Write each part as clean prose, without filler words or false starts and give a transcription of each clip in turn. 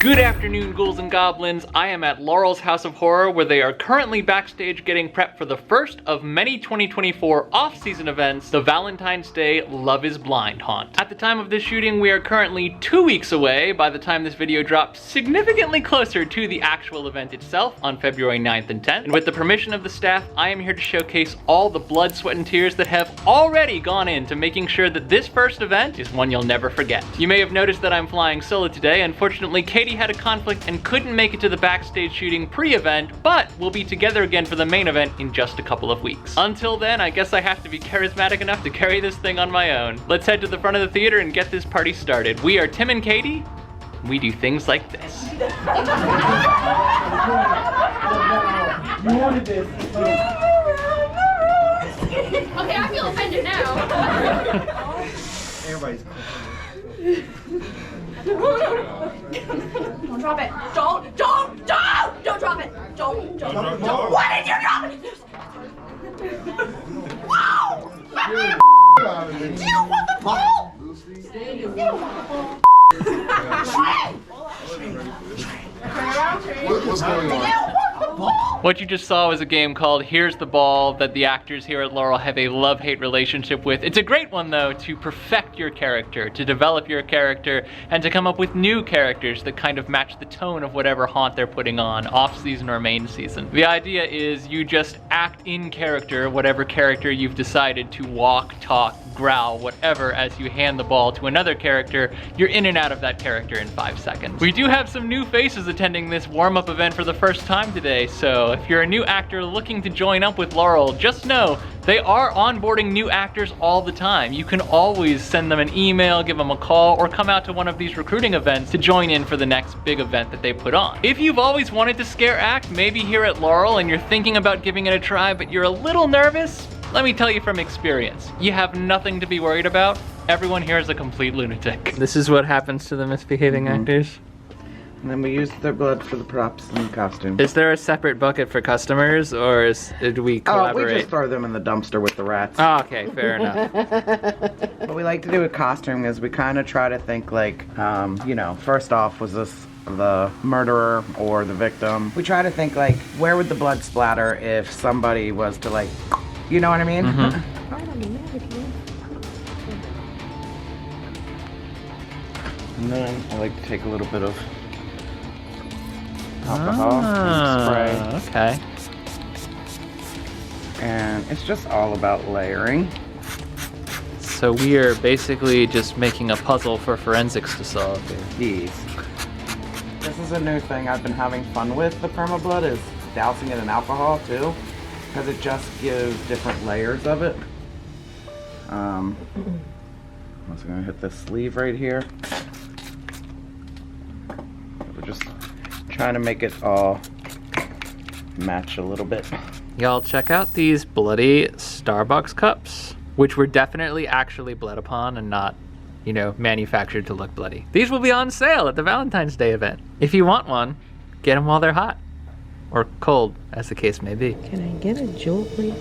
Good afternoon, ghouls and goblins. I am at Laurel's House of Horror, where they are currently backstage getting prepped for the first of many 2024 off-season events, the Valentine's Day Love is Blind haunt. At the time of this shooting, we are currently 2 weeks away, by the time this video drops, significantly closer to the actual event itself on February 9th and 10th. And with the permission of the staff, I am here to showcase all the blood, sweat, and tears that have already gone into making sure that this first event is one you'll never forget. You may have noticed that I'm flying solo today. Unfortunately, Katie had a conflict and couldn't make it to the backstage shooting pre-event, but we'll be together again for the main event in just a couple of weeks. Until then, I guess I have to be charismatic enough to carry this thing on my own. Let's head to the front of the theater and get this party started. We are Tim and Katie. We do things like this. You wanted this. Okay, I feel offended now. Everybody's Don't drop it. Don't drop it. Don't. Why did you drop it? Wow! Do you want the ball? You don't want the ball. What's going on? What you just saw was a game called Here's the Ball that the actors here at Laurel have a love-hate relationship with. It's a great one, though, to perfect your character, to develop your character, and to come up with new characters that kind of match the tone of whatever haunt they're putting on, off-season or main season. The idea is you just act in character, whatever character you've decided to walk, talk, growl, whatever, as you hand the ball to another character. You're in and out of that character in 5 seconds. We do have some new faces attending this warm-up event for the first time today, so if you're a new actor looking to join up with Laurel, just know they are onboarding new actors all the time. You can always send them an email, give them a call, or come out to one of these recruiting events to join in for the next big event that they put on. If you've always wanted to scare act, maybe here at Laurel, and you're thinking about giving it a try, but you're a little nervous, let me tell you from experience, you have nothing to be worried about. Everyone here is a complete lunatic. This is what happens to the misbehaving actors. And then we use their blood for the props and the costume. Is there a separate bucket for customers, or do we collaborate? Oh, we just throw them in the dumpster with the rats. Oh, okay, fair enough. What we like to do with costume is we kind of try to think like, you know, first off, was this the murderer or the victim? We try to think like, where would the blood splatter if somebody was to like, you know what I mean? Mm-hmm. And then I like to take a little bit of alcohol and spray. Okay. And it's just all about layering. So we are basically just making a puzzle for forensics to solve here. These. This is a new thing I've been having fun with, the permablood, is dousing it in alcohol too, because it just gives different layers of it. I'm also gonna hit this sleeve right here. We're just trying to make it all match a little bit. Y'all check out these bloody Starbucks cups, which were definitely actually bled upon and not, you know, manufactured to look bloody. These will be on sale at the Valentine's Day event. If you want one, get them while they're hot. Or cold, as the case may be. Can I get a jewel, please?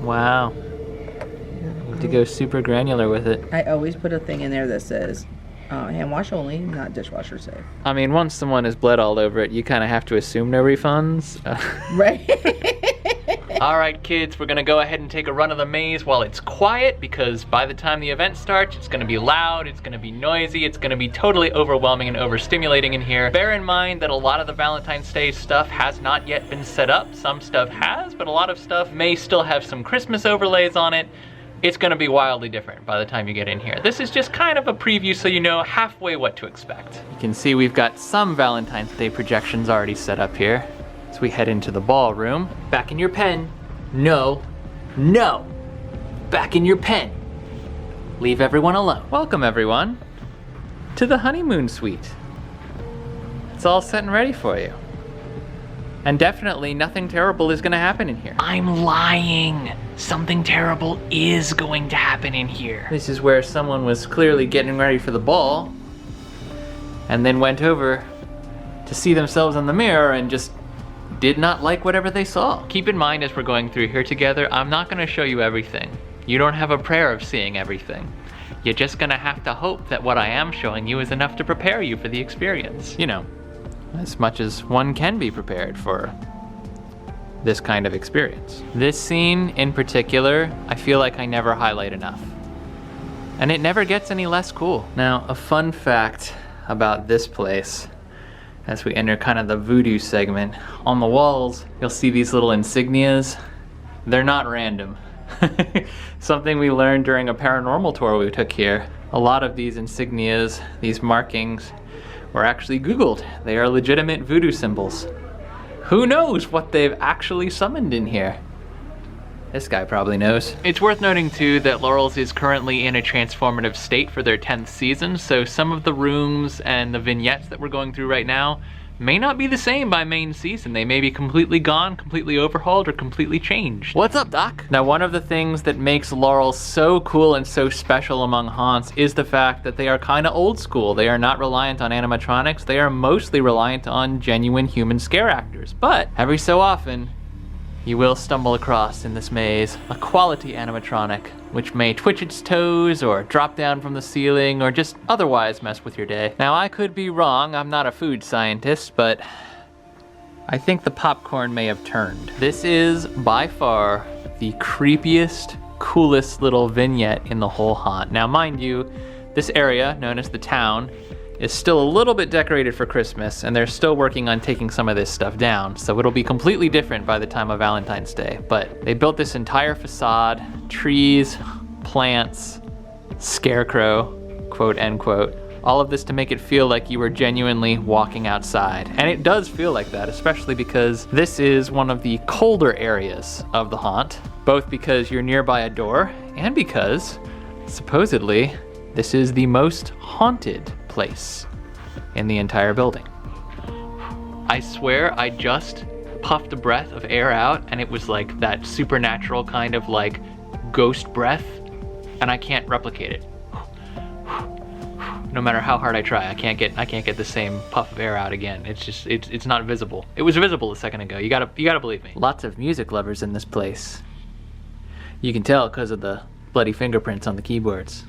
Wow. Need to go super granular with it. I always put a thing in there that says, hand wash only, not dishwasher safe. I mean, once someone has bled all over it, you kind of have to assume no refunds. Right? All right, kids, we're gonna go ahead and take a run of the maze while it's quiet, because by the time the event starts, it's gonna be loud, it's gonna be noisy, it's gonna be totally overwhelming and overstimulating in here. Bear in mind that a lot of the Valentine's Day stuff has not yet been set up. Some stuff has, but a lot of stuff may still have some Christmas overlays on it. It's gonna be wildly different by the time you get in here. This is just kind of a preview so you know halfway what to expect. You can see we've got some Valentine's Day projections already set up here. So we head into the ballroom. Back in your pen. No. Back in your pen. Leave everyone alone. Welcome everyone to the honeymoon suite. It's all set and ready for you. And definitely nothing terrible is gonna happen in here. I'm lying. Something terrible is going to happen in here. This is where someone was clearly getting ready for the ball and then went over to see themselves in the mirror and just did not like whatever they saw. Keep in mind as we're going through here together, I'm not gonna show you everything. You don't have a prayer of seeing everything. You're just gonna have to hope that what I am showing you is enough to prepare you for the experience. You know, as much as one can be prepared for this kind of experience. This scene in particular, I feel like I never highlight enough. And it never gets any less cool. Now, a fun fact about this place, as we enter kind of the voodoo segment, on the walls, you'll see these little insignias. They're not random. Something we learned during a paranormal tour we took here. A lot of these insignias, these markings, were actually Googled. They are legitimate voodoo symbols. Who knows what they've actually summoned in here? This guy probably knows. It's worth noting too that Laurel's is currently in a transformative state for their 10th season, so some of the rooms and the vignettes that we're going through right now may not be the same by main season. They may be completely gone, completely overhauled, or completely changed. What's up, Doc? Now, one of the things that makes Laurel so cool and so special among haunts is the fact that they are kind of old school. They are not reliant on animatronics. They are mostly reliant on genuine human scare actors. But every so often, you will stumble across in this maze a quality animatronic, which may twitch its toes or drop down from the ceiling or just otherwise mess with your day. Now, I could be wrong, I'm not a food scientist, but I think the popcorn may have turned. This is by far the creepiest, coolest little vignette in the whole haunt. Now, mind you, this area, known as the town, is still a little bit decorated for Christmas, and they're still working on taking some of this stuff down, so it'll be completely different by the time of Valentine's Day. But they built this entire facade, trees, plants, scarecrow, quote, end quote, all of this to make it feel like you were genuinely walking outside. And it does feel like that, especially because this is one of the colder areas of the haunt, both because you're nearby a door and because, supposedly, this is the most haunted place in the entire building. I swear I just puffed a breath of air out and it was like that supernatural kind of like ghost breath, and I can't replicate it. No matter how hard I try, I can't get the same puff of air out again. It's just, it's not visible. It was visible a second ago. You gotta believe me. Lots of music lovers in this place. You can tell because of the bloody fingerprints on the keyboards.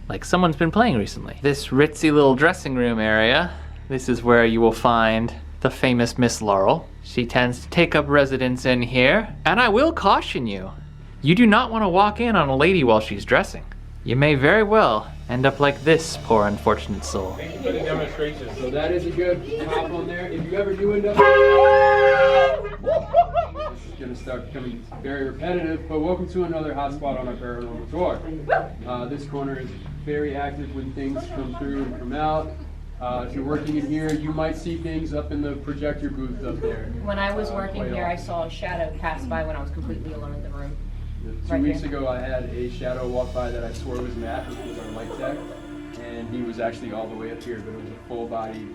Like someone's been playing recently. This ritzy little dressing room area, this is where you will find the famous Miss Laurel. She tends to take up residence in here. And I will caution you, you do not want to walk in on a lady while she's dressing. You may very well end up like this poor unfortunate soul. Thank you for the demonstration. So that is a good pop on there. If you ever do end up, this is going to start becoming very repetitive, but welcome to another hotspot on our paranormal tour. This corner is very active when things come through and come out. If you're working in here, you might see things up in the projector booth up there. When I was working here, I saw a shadow pass by when I was completely alone in the room. 2 weeks ago, I had a shadow walk by that I swore was Matt, which was our light tech, and he was actually all the way up here, but it was a full-body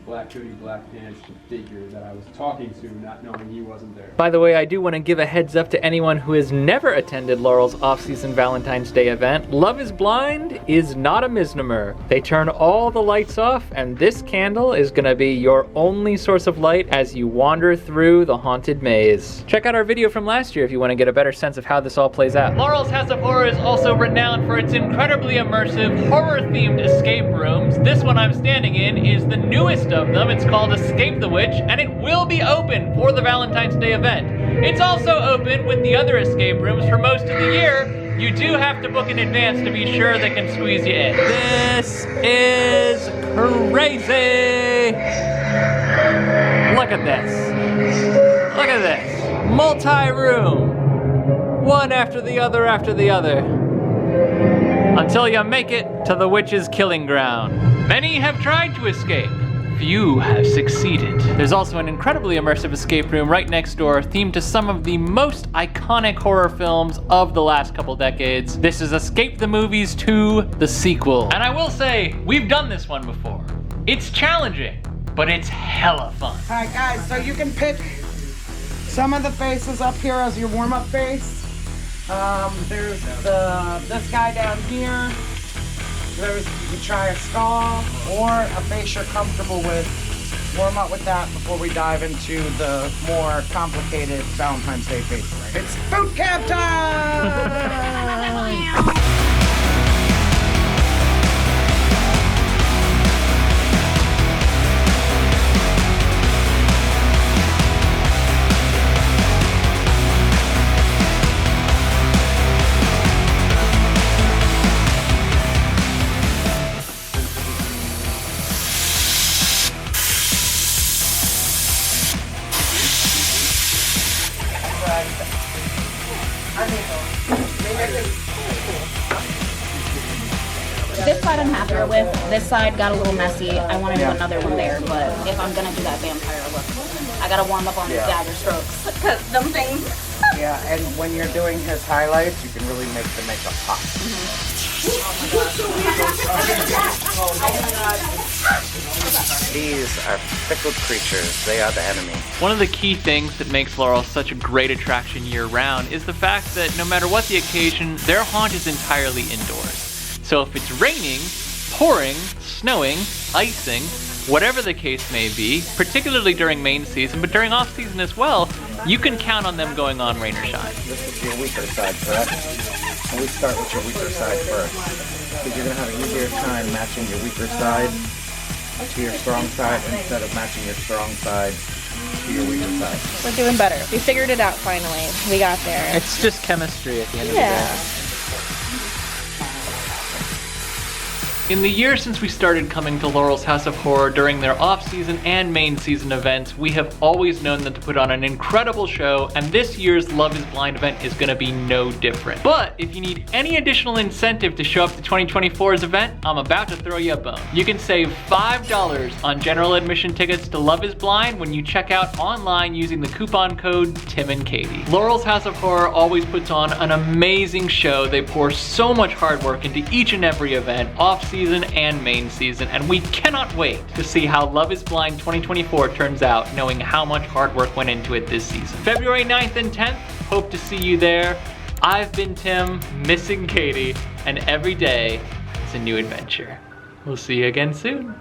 black hoodie, black pants figure that I was talking to, not knowing he wasn't there. By the way, I do want to give a heads up to anyone who has never attended Laurel's off-season Valentine's Day event. Love is Blind is not a misnomer. They turn all the lights off, and this candle is going to be your only source of light as you wander through the haunted maze. Check out our video from last year if you want to get a better sense of how this all plays out. Laurel's House of Horror is also renowned for its incredibly immersive, horror-themed escape rooms. This one I'm standing in is the newest of them. It's called Escape the Witch, and it will be open for the Valentine's Day event. It's also open with the other escape rooms for most of the year. You do have to book in advance to be sure they can squeeze you in. This is crazy! Look at this. Look at this. Multi-room. One after the other after the other. Until you make it to the witch's killing ground. Many have tried to escape. Few have succeeded. There's also an incredibly immersive escape room right next door themed to some of the most iconic horror films of the last couple decades. This is Escape the Movies 2, the sequel. And I will say, we've done this one before. It's challenging, but it's hella fun. All right, guys, so you can pick some of the faces up here as your warm-up face. There's this guy down here. You can try a skull or a face you're comfortable with. Warm up with that before we dive into the more complicated Valentine's Day face. It's boot camp time! This side I'm happier with. This side got a little messy. I want to do another one there, but if I'm gonna do that vampire look, I gotta warm up on these dagger strokes because them things. Yeah, and when you're doing his highlights, you can really make the makeup pop. These are fickle creatures. They are the enemy. One of the key things that makes Laurel such a great attraction year-round is the fact that no matter what the occasion, their haunt is entirely indoors. So if it's raining, pouring, snowing, icing, whatever the case may be, particularly during main season, but during off-season as well, you can count on them going on rain or shine. This is your weaker side, correct? And we start with your weaker side first. Because you're going to have an easier time matching your weaker side to your strong side instead of matching your strong side to your weaker side. We're doing better. We figured it out finally. We got there. It's just chemistry at the end of the day. In the year since we started coming to Laurel's House of Horror during their off-season and main season events, we have always known them to put on an incredible show, and this year's Love is Blind event is gonna be no different. But if you need any additional incentive to show up to 2024's event, I'm about to throw you a bone. You can save $5 on general admission tickets to Love is Blind when you check out online using the coupon code TIMANDKT. Laurel's House of Horror always puts on an amazing show. They pour so much hard work into each and every event, off-season and main season, and we cannot wait to see how Love is Blind 2024 turns out, knowing how much hard work went into it this season. February 9th and 10th, hope to see you there. I've been Tim, missing Katie, and every day is a new adventure. We'll see you again soon.